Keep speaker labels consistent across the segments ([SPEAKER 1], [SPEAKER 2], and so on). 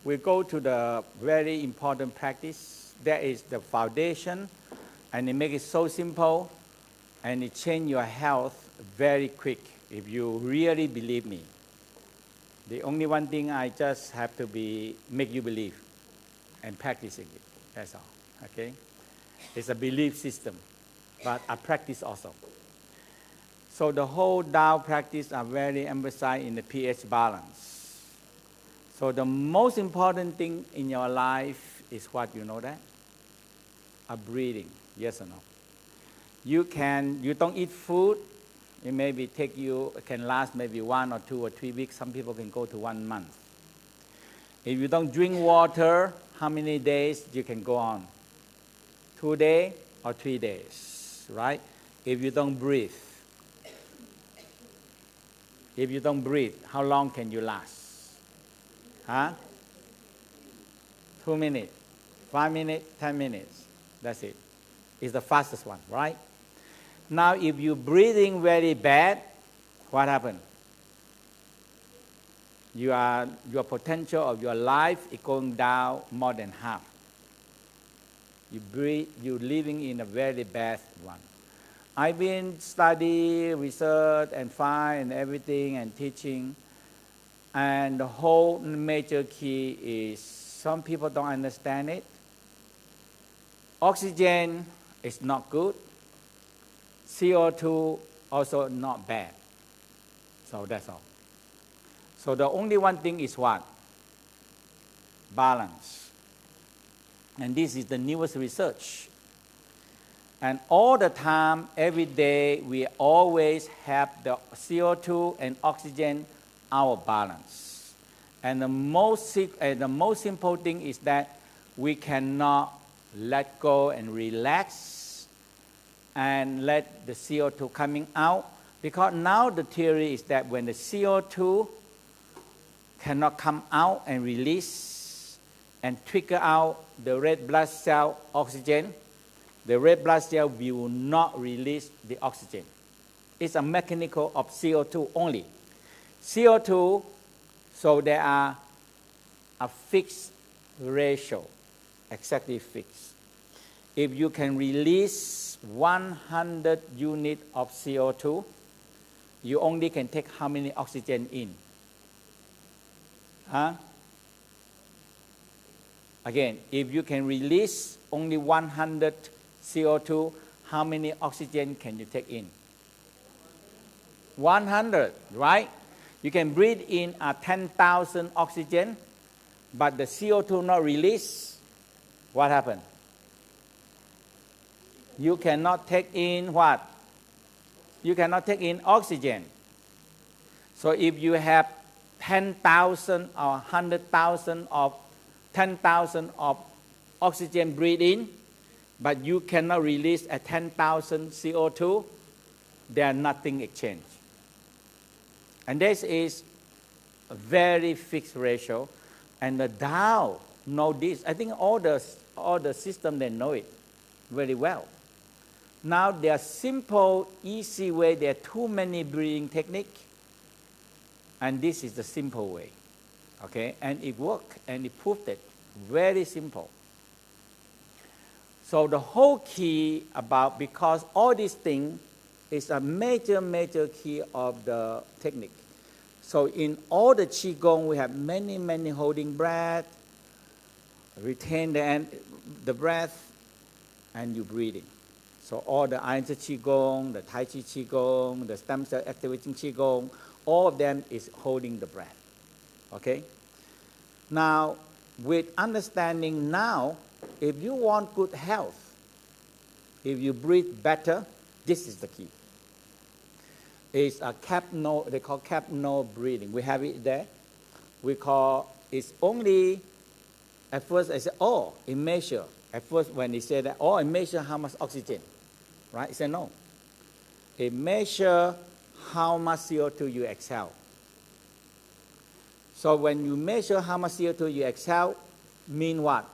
[SPEAKER 1] we go to the very important practice. That is the foundation, and it makes it so simple, and it change your health very quick if you really believe me. The only one thing I just have to make you believe and practicing it. That's all. Okay? It's a belief system, but a practice also. So the whole Tao practice are very emphasized in the pH balance. So the most important thing in your life is what, you know that? A breathing, yes or no? You don't eat food, it maybe can last maybe 1 or 2 or 3 weeks. Some people can go to 1 month. If you don't drink water, how many days you can go on? 2 days or 3 days, right? If you don't breathe, how long can you last? 2 minutes, 5 minutes, 10 minutes. That's it. It's the fastest one, right? Now, if you're breathing very bad, what happens? Your potential of your life is going down more than half. You're living in a very bad one. I've been studying, research, and find everything and teaching. And the whole major key is some people don't understand it. Oxygen is not good. CO2 also not bad. So that's all. So the only one thing is what? Balance. And this is the newest research. And all the time, every day, we always have the CO2 and oxygen our balance. And the most simple thing is that we cannot let go and relax and let the CO2 coming out. Because now the theory is that when the CO2 cannot come out and release and trigger out the red blood cell oxygen, the red blood cell will not release the oxygen. It's a mechanical of CO2 only. CO2, so there are a fixed ratio, exactly fixed. If you can release 100 units of CO2, you only can take how many oxygen in? Again, if you can release only 100 CO2, how many oxygen can you take in? 100, right? You can breathe in 10,000 oxygen, but the CO2 not released. What happened? You cannot take in what? You cannot take in oxygen. So if you have 10,000 or 100,000 of 10,000 of oxygen breathed in, but you cannot release 10,000 CO2, there nothing exchange. And this is a very fixed ratio, and the Tao know this. I think all the system they know it very well. Now there are simple, easy way. There are too many breathing techniques, and this is the simple way. Okay, and it worked, and it proved it. Very simple. So the whole key because all these things is a major key of the technique. So in all the Qigong, we have many holding breath, retain the breath, and you breathing. So all the Iron Qigong, the Tai Chi Qigong, the stem cell activating Qigong, all of them is holding the breath. Okay? Now, with understanding now, if you want good health, if you breathe better, this is the key. It's a they call capno breathing. We have it there. We call, it's only, at first I said, it measure. At first when they said that, it measure how much oxygen, right? I said no. It measure how much CO2 you exhale. So when you measure how much CO2 you exhale, mean what?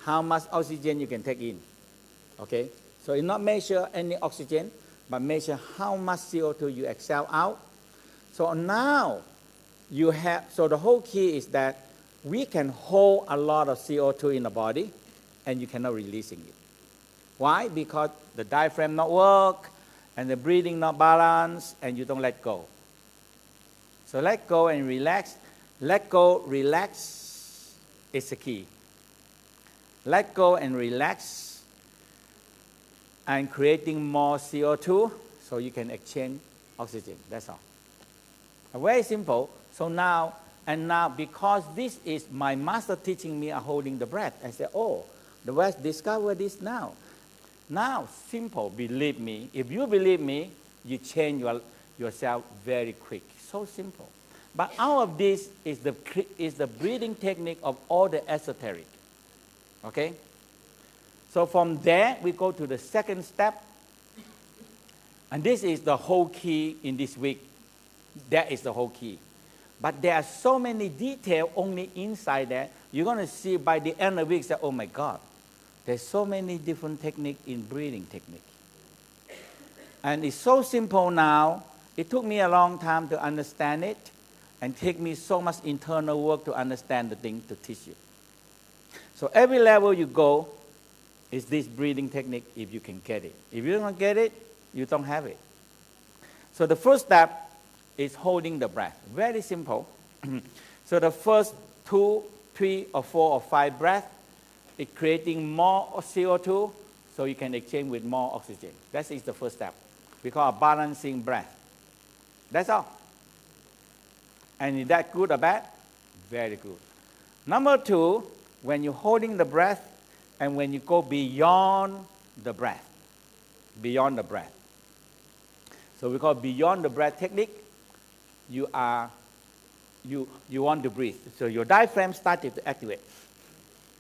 [SPEAKER 1] How much oxygen you can take in. Okay? So it's not measure any oxygen, but measure how much CO2 you exhale out. So now you have, so the whole key is that we can hold a lot of CO2 in the body, and you cannot releasing it. Why? Because the diaphragm not work, and the breathing not balanced, and you don't let go. So let go and relax. Let go, relax is the key. Let go and relax, and creating more CO2 so you can exchange oxygen. That's all. Very simple. So now, because this is my master teaching me holding the breath, I said, oh, the West discover this now. Now, simple, believe me. If you believe me, you change yourself very quick. So simple. But out of this is the breathing technique of all the esoteric. Okay? So from there, we go to the second step. And this is the whole key in this week. That is the whole key. But there are so many details only inside there. You're going to see by the end of the week, say, oh my God, there's so many different techniques in breathing technique. And it's so simple now. It took me a long time to understand it, and take me so much internal work to understand the thing to teach you. So every level you go is this breathing technique if you can get it. If you don't get it, you don't have it. So the first step is holding the breath. Very simple. So the first 2, 3, or 4, or 5 breaths is creating more CO2 so you can exchange with more oxygen. That is the first step. We call it balancing breath. That's all. And is that good or bad? Very good. Number 2, when you're holding the breath and when you go beyond the breath. Beyond the breath. So we call it beyond the breath technique. You want to breathe. So your diaphragm started to activate.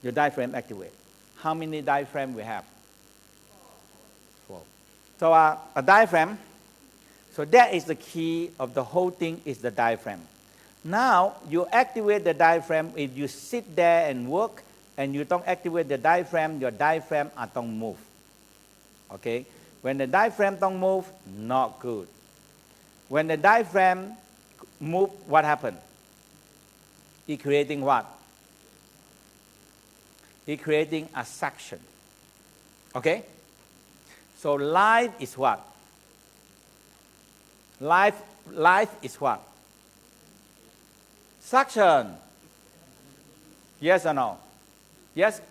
[SPEAKER 1] Your diaphragm activate. How many diaphragm we have? 4. So a diaphragm, so that is the key of the whole thing is the diaphragm. Now you activate the diaphragm. If you sit there and work and you don't activate the diaphragm, your diaphragm don't move. Okay? When the diaphragm don't move, not good. When the diaphragm move, what happened? It creating what? It creating a suction. Okay? So life is what? Life is what? Suction. Yes or no? Yes?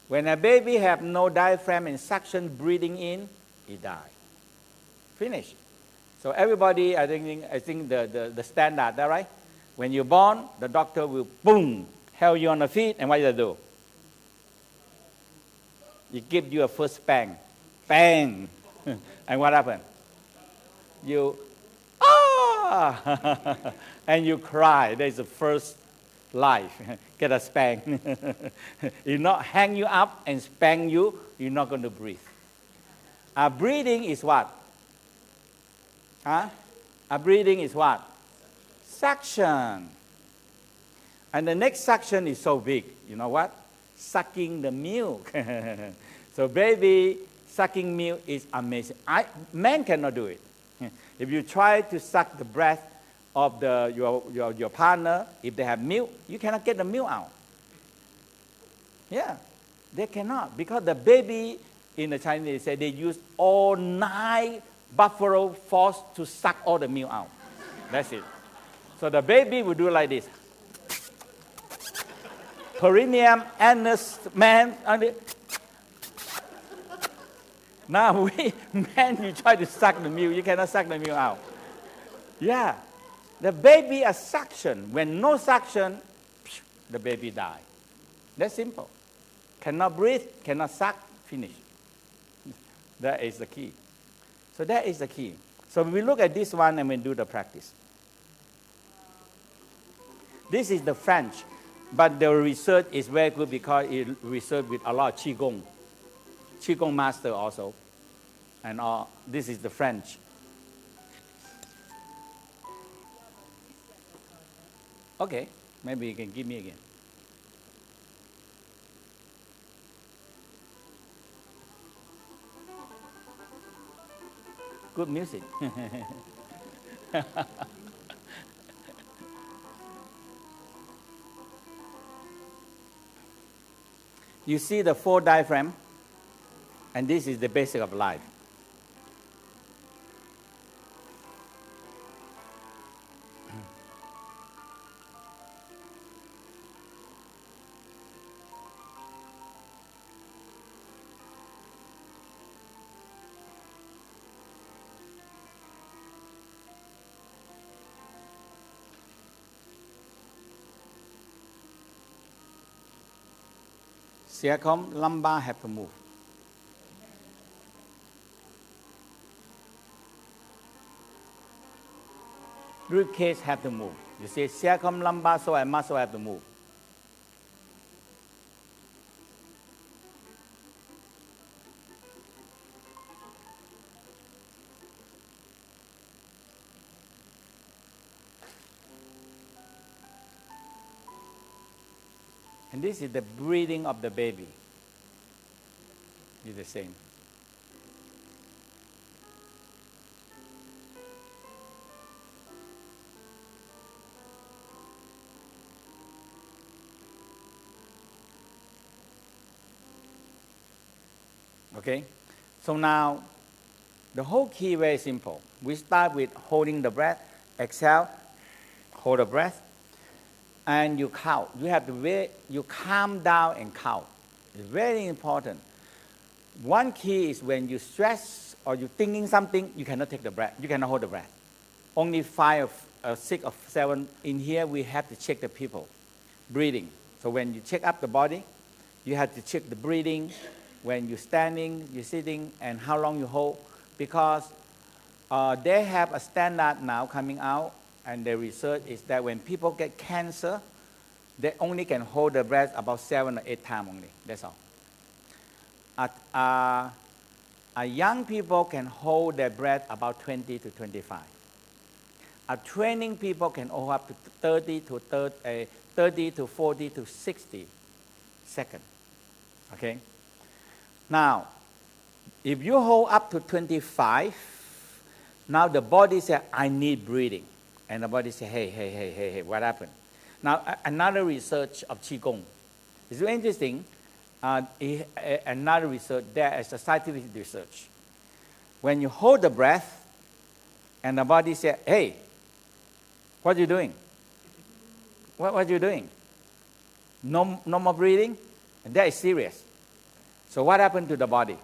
[SPEAKER 1] When a baby have no diaphragm and suction breathing in, he die. Finish. So everybody, I think the standard, that right? When you're born, the doctor will boom, held you on the feet, and what does it do? He give you a first bang. Bang! And what happened? You, and you cry. That's the first life. Get a spank. If not hang you up and spank you, you're not going to breathe. Breathing is what? Breathing is what? Suction. And the next suction is so big. You know what? Sucking the milk. So baby sucking milk is amazing. Man cannot do it. If you try to suck the breath of your partner, if they have milk, you cannot get the milk out. Yeah, they cannot. Because the baby, in the Chinese, they say they use all 9 buffalo force to suck all the milk out. That's it. So the baby will do like this. Perineum, anus, man. Now man, you try to suck the milk, you cannot suck the milk out. Yeah. The baby a suction. When no suction, the baby die. That's simple. Cannot breathe, cannot suck, finish. That is the key. So that is the key. So we look at this one and we do the practice. This is the French, but the research is very good because it research with a lot of Qigong. Qigong master also. And this is the French. Okay, maybe you can give me again. Good music. You see the 4 diaphragm, and this is the basic of life. Sacrum, lumbar have to move. Rib cage have to move. You see, sacrum, lumbar, psoas, and muscle have to move. And this is the breathing of the baby. It's the same. Okay? So now, the whole key is very simple. We start with holding the breath, exhale, hold the breath, and you count. You have to you calm down and count. It's very important. One key is when you stress or you're thinking something, you cannot take the breath. You cannot hold the breath. Only 5 or 6 or 7 in here, we have to check the people breathing. So when you check up the body, you have to check the breathing. When you're standing, you're sitting, and how long you hold. Because they have a standard now coming out, and the research is that when people get cancer, they only can hold the breath about 7 or 8 times only. That's all. Young people can hold their breath about 20 to 25. Training people can hold up to 30 to 40 to 60 seconds. Okay? Now, if you hold up to 25, now the body says, I need breathing. And the body says, hey, what happened? Now, another research of Qigong. It's very interesting. Another research, there is a scientific research. When you hold the breath, and the body says, hey, what are you doing? What are you doing? No more breathing? And that is serious. So what happened to the body?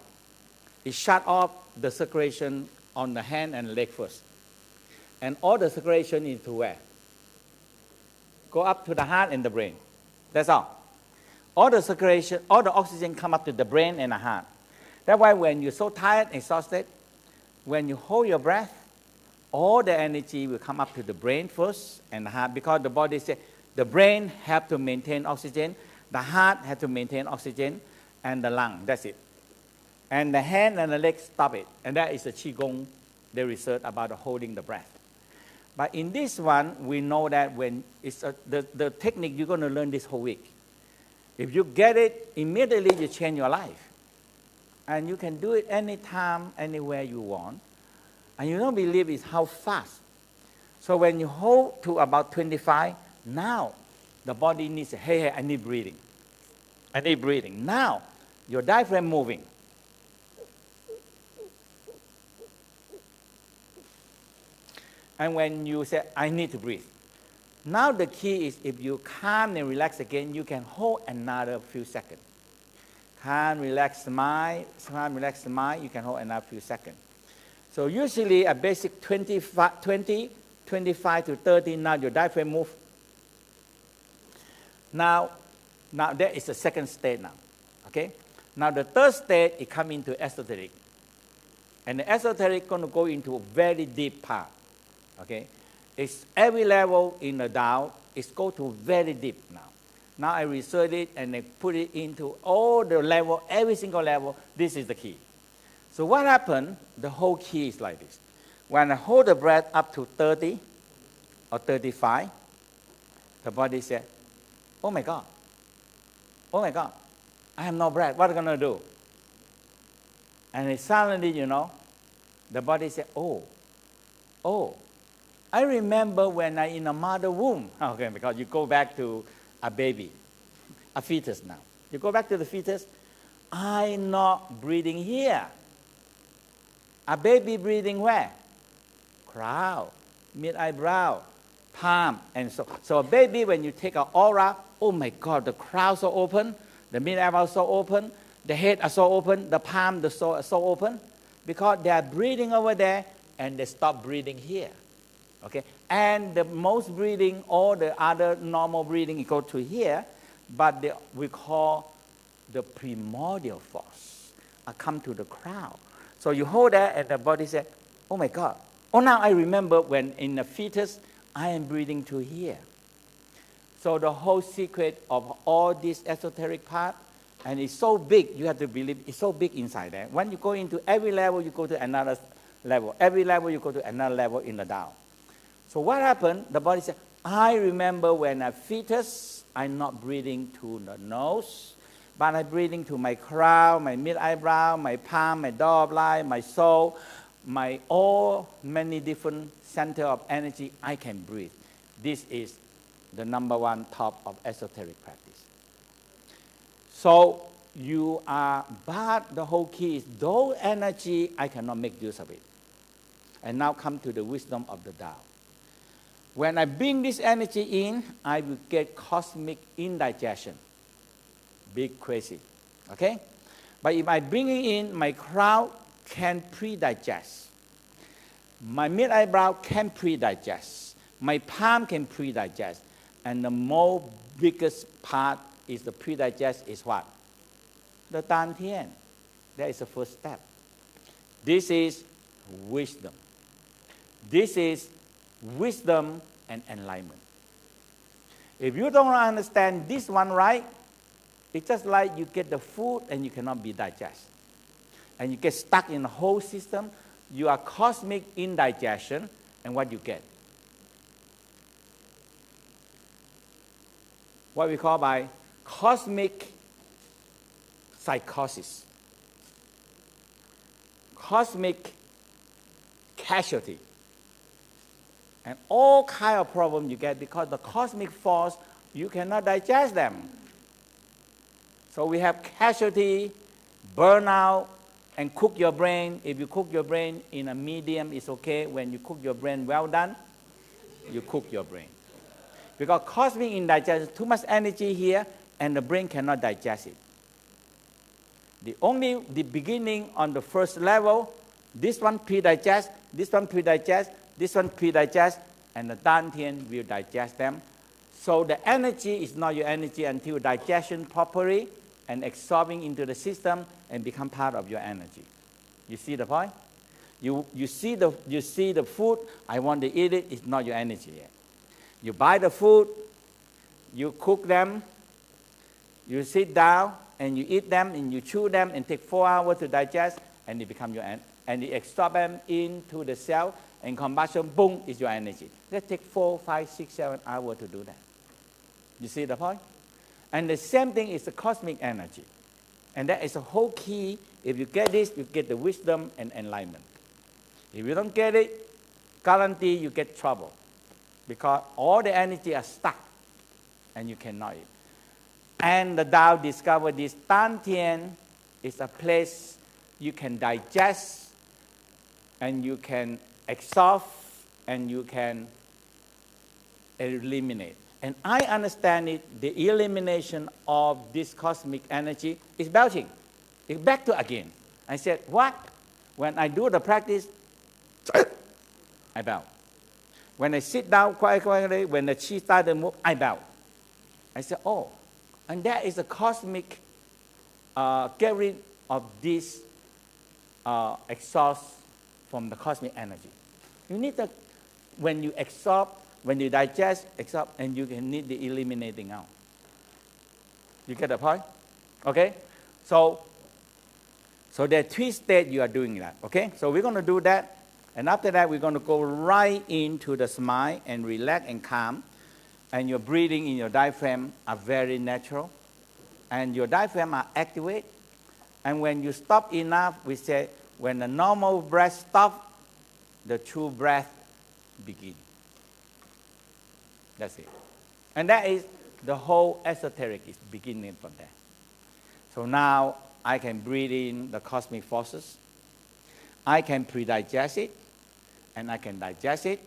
[SPEAKER 1] It shut off the circulation on the hand and leg first. And all the circulation into where? Go up to the heart and the brain. That's all. All the circulation, all the oxygen come up to the brain and the heart. That's why when you're so tired, exhausted, when you hold your breath, all the energy will come up to the brain first and the heart, because the body says the brain have to maintain oxygen, the heart have to maintain oxygen, and the lung. That's it. And the hand and the leg stop it. And that is the Qigong, the research about holding the breath. But in this one, we know that when it's the technique you're going to learn this whole week. If you get it, immediately you change your life. And you can do it anytime, anywhere you want. And you don't believe it's how fast. So when you hold to about 25, now the body needs, hey, I need breathing. I need breathing. Now, your diaphragm moving. And when you say, I need to breathe. Now the key is if you calm and relax again, you can hold another few seconds. Calm, relax the mind, you can hold another few seconds. So usually a basic 20, 25 to 30, now your diaphragm move. Now there is a second state now. Okay? Now the third state, it comes into esoteric. And the esoteric is going to go into a very deep part. Okay? It's every level in the Tao, it's go to very deep now. Now I research it and I put it into all the level, every single level. This is the key. So what happened? The whole key is like this. When I hold the breath up to 30 or 35, the body says, oh my God, I have no breath. What am I going to do? And then suddenly, the body says, oh, I remember when I in a mother womb. Okay, because you go back to a baby, a fetus now. You go back to the fetus. I'm not breathing here. A baby breathing where? Crown, mid-eyebrow, palm, and so a baby, when you take an aura, oh my God, the crown so open, the mid-eyebrow so open, the head are so open, the palm the so open, because they are breathing over there and they stop breathing here. Okay, and the most breathing, all the other normal breathing, go to here, but we call the primordial force come to the crown. So you hold that, and the body says, "Oh my God! Oh, now I remember when in the fetus I am breathing to here." So the whole secret of all this esoteric part, and it's so big, you have to believe it's so big inside there. When you go into every level, you go to another level. Every level, you go to another level in the Tao. So what happened? The body said, I remember when a fetus, I'm not breathing to the nose, but I'm breathing to my crown, my mid-eyebrow, my palm, my door line, my soul, my all many different center of energy I can breathe. This is the number one top of esoteric practice. So you are, but the whole key is, though energy, I cannot make use of it. And now come to the wisdom of the Tao. When I bring this energy in, I will get cosmic indigestion. Big crazy, okay? But if I bring it in, my crown can pre-digest. My mid-eyebrow can pre-digest. My palm can pre-digest. And the most biggest part is the pre-digest is what? The Dantian. That is the first step. This is wisdom. This is wisdom and enlightenment. If you don't understand this one right, it's just like you get the food and you cannot be digested. And you get stuck in the whole system. You are cosmic indigestion, and what you get? What we call by cosmic psychosis. Cosmic casualty. And all kind of problems you get because the cosmic force, you cannot digest them. So we have casualty, burnout, and cook your brain. If you cook your brain in a medium, it's okay. When you cook your brain well done, you cook your brain. Because cosmic indigestion, too much energy here, and the brain cannot digest it. The beginning on the first level, this one pre-digest, this one pre-digest, this one pre-digest, and the Dantian will digest them. So the energy is not your energy until digestion properly and absorbing into the system and become part of your energy. You see the point? You see the food, I want to eat it, it's not your energy yet. You buy the food, you cook them, you sit down, and you eat them, and you chew them, and take 4 hours to digest, and they become your energy. And you absorb them into the cell, and combustion, boom, is your energy. That takes 4, 5, 6, 7 hours to do that. You see the point? And the same thing is the cosmic energy. And that is the whole key. If you get this, you get the wisdom and enlightenment. If you don't get it, guarantee you get trouble. Because all the energy are stuck, and you cannot eat. And the Tao discovered this Dantian is a place you can digest, and you can exhaust, and you can eliminate. And I understand it, the elimination of this cosmic energy is belching. It's back to again. I said, what? When I do the practice, I belch. When I sit down quietly, when the chi starts to move, I belch. I said, oh. And that is a cosmic get rid of this exhaust from the cosmic energy. You need to, when you absorb, when you digest, absorb, and you can need the eliminating out. You get the point? Okay? So there are 3 states you are doing that. Okay? So we're going to do that. And after that, we're going to go right into the smile and relax and calm. And your breathing in your diaphragm are very natural. And your diaphragm are activated. And when you stop enough, we say, when the normal breath stops, the true breath begins. That's it. And that is the whole esoteric is beginning from there. So now I can breathe in the cosmic forces. I can pre-digest it, and I can digest it,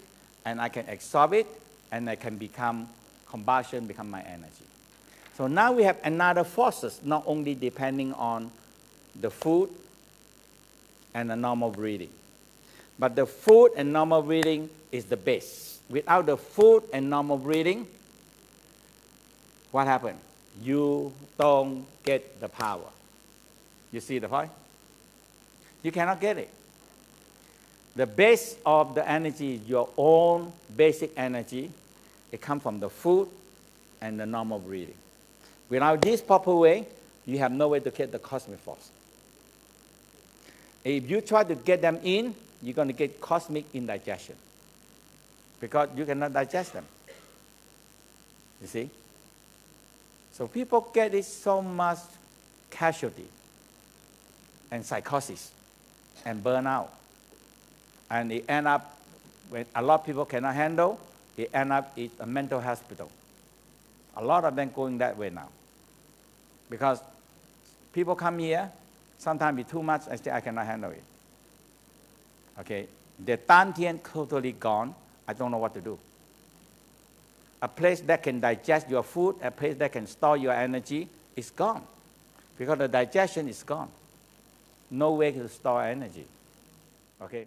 [SPEAKER 1] and I can absorb it, and I can become combustion, become my energy. So now we have another forces, not only depending on the food and the normal breathing. But the food and normal breathing is the base. Without the food and normal breathing, what happens? You don't get the power. You see the point? You cannot get it. The base of the energy is your own basic energy. It comes from the food and the normal breathing. Without this proper way, you have no way to get the cosmic force. If you try to get them in, you're going to get cosmic indigestion because you cannot digest them. You see? So people get it so much casualty and psychosis and burnout. And it end up, when a lot of people cannot handle, it end up in a mental hospital. A lot of them going that way now. Because people come here, sometimes it's too much, and say, I cannot handle it. Okay, the Dantian totally gone, I don't know what to do. A place that can digest your food, a place that can store your energy, is gone. Because the digestion is gone. No way to store energy. Okay.